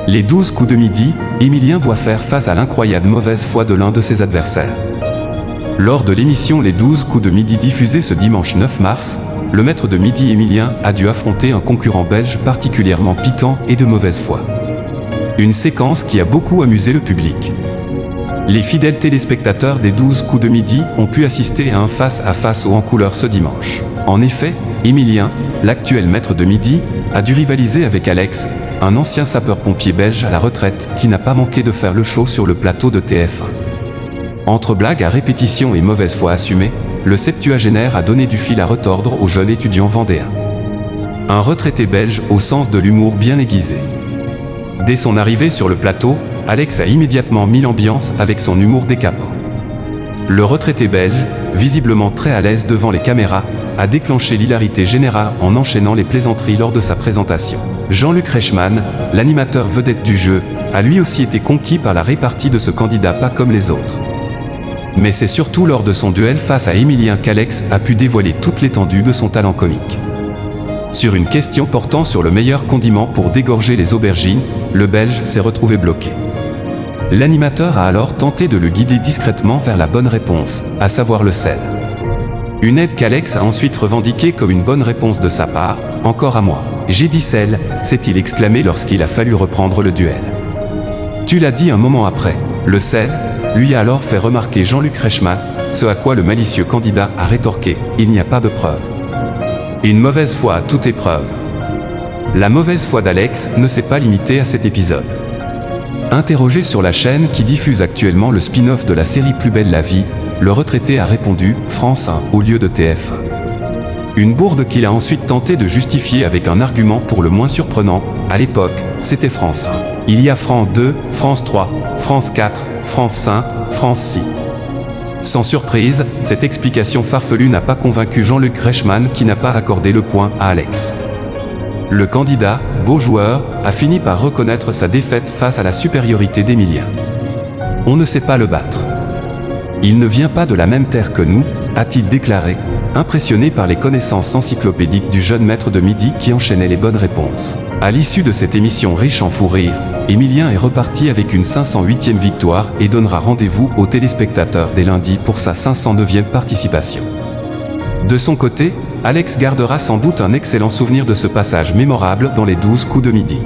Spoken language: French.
Les 12 coups de midi, Émilien doit faire face à l'incroyable mauvaise foi de l'un de ses adversaires. Lors de l'émission Les 12 coups de midi diffusée ce dimanche 9 mars, le maître de midi Émilien a dû affronter un concurrent belge particulièrement piquant et de mauvaise foi. Une séquence qui a beaucoup amusé le public. Les fidèles téléspectateurs des 12 coups de midi ont pu assister à un face-à-face haut en couleur ce dimanche. En effet, Émilien, l'actuel maître de midi, a dû rivaliser avec Alex, un ancien sapeur-pompier belge à la retraite qui n'a pas manqué de faire le show sur le plateau de TF1. Entre blagues à répétition et mauvaise foi assumée, le septuagénaire a donné du fil à retordre aux jeunes étudiants vendéens. Un retraité belge au sens de l'humour bien aiguisé. Dès son arrivée sur le plateau, Alex a immédiatement mis l'ambiance avec son humour décapant. Le retraité belge, visiblement très à l'aise devant les caméras, a déclenché l'hilarité générale en enchaînant les plaisanteries lors de sa présentation. Jean-Luc Reichmann, l'animateur vedette du jeu, a lui aussi été conquis par la répartie de ce candidat pas comme les autres. Mais c'est surtout lors de son duel face à Émilien qu'Alex a pu dévoiler toute l'étendue de son talent comique. Sur une question portant sur le meilleur condiment pour dégorger les aubergines, le Belge s'est retrouvé bloqué. L'animateur a alors tenté de le guider discrètement vers la bonne réponse, à savoir le sel. Une aide qu'Alex a ensuite revendiquée comme une bonne réponse de sa part, « Encore à moi. J'ai dit sel », s'est-il exclamé lorsqu'il a fallu reprendre le duel. Tu l'as dit un moment après, le sel, lui a alors fait remarquer Jean-Luc Reichmann, ce à quoi le malicieux candidat a rétorqué, il n'y a pas de preuve. Une mauvaise foi à toute épreuve. La mauvaise foi d'Alex ne s'est pas limitée à cet épisode. Interrogé sur la chaîne qui diffuse actuellement le spin-off de la série Plus belle la vie, le retraité a répondu « France 1 » au lieu de TF1. Une bourde qu'il a ensuite tenté de justifier avec un argument pour le moins surprenant, à l'époque, c'était France 1. Il y a France 2, France 3, France 4, France 5, France 6. Sans surprise, cette explication farfelue n'a pas convaincu Jean-Luc Reichmann qui n'a pas accordé le point à Alex. Le candidat, beau joueur, a fini par reconnaître sa défaite face à la supériorité d'Émilien. On ne sait pas le battre. Il ne vient pas de la même terre que nous, a-t-il déclaré, impressionné par les connaissances encyclopédiques du jeune maître de midi qui enchaînait les bonnes réponses. À l'issue de cette émission riche en fou rire, Émilien est reparti avec une 508e victoire et donnera rendez-vous aux téléspectateurs dès lundi pour sa 509e participation. De son côté, Alex gardera sans doute un excellent souvenir de ce passage mémorable dans les 12 coups de midi.